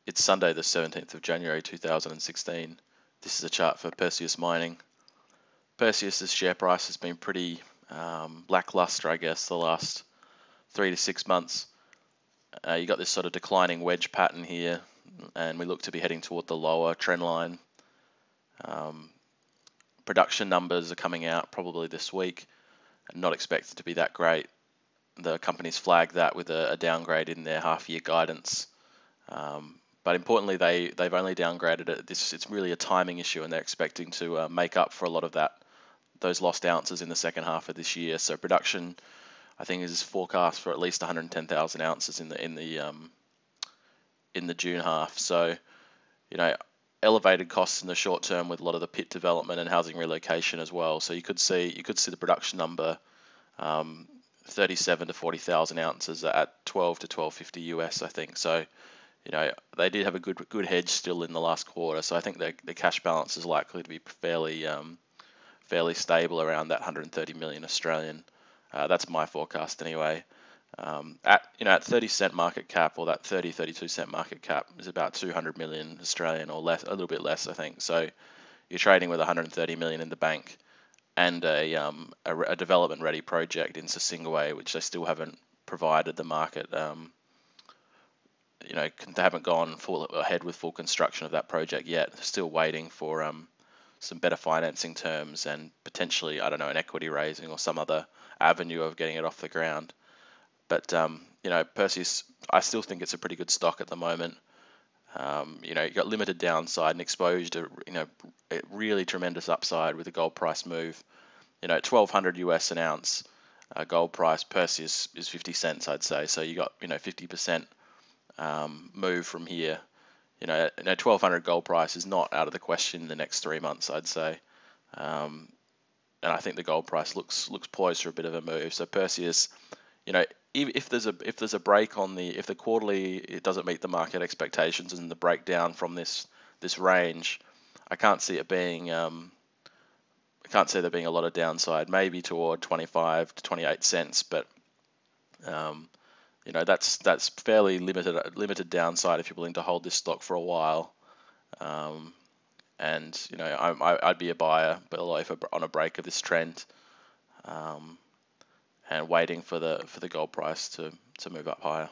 It's Sunday, the 17th of January 2016. This is a chart for Perseus Mining. Perseus's share price has been pretty lackluster, I guess, the last 3 to 6 months. You got this sort of declining wedge pattern here, and we look to be heading toward the lower trend line. Production numbers are coming out probably this week, and not expected to be that great. The company's flagged that with a downgrade in their half-year guidance. But importantly, they've only downgraded it. It's really a timing issue, and they're expecting to make up for a lot of those lost ounces in the second half of this year. So production, I think, is forecast for at least 110,000 ounces in the June half. So, elevated costs in the short term with a lot of the pit development and housing relocation as well. So you could see the production number 37 to 40,000 ounces at 12 to 12.50 US, I think. So, they did have a good hedge still in the last quarter. So I think their cash balance is likely to be fairly stable around that 130 million Australian. That's my forecast anyway. At 30 cent market cap, or that 32 cent market cap, is about 200 million Australian, or less, a little bit less, I think. So you're trading with 130 million in the bank and a development ready project in Sisingaway, which they still haven't provided the market. They haven't gone full ahead with full construction of that project yet. They're still waiting for some better financing terms and potentially, I don't know, an equity raising or some other avenue of getting it off the ground. But Perseus, I still think it's a pretty good stock at the moment. You've got limited downside and exposed to really tremendous upside with the gold price move. 1,200 US an ounce gold price. Perseus is 50 cents, I'd say. So you got 50% move from here. 1,200 gold price is not out of the question in the next 3 months, I'd say. And I think the gold price looks poised for a bit of a move. So Perseus, if there's a break on if the quarterly it doesn't meet the market expectations and the breakdown from this range, I can't see there being a lot of downside. Maybe toward 25 to 28 cents, but that's fairly limited downside if you're willing to hold this stock for a while. I'd be a buyer, but on a break of this trend, and waiting for the gold price to move up higher.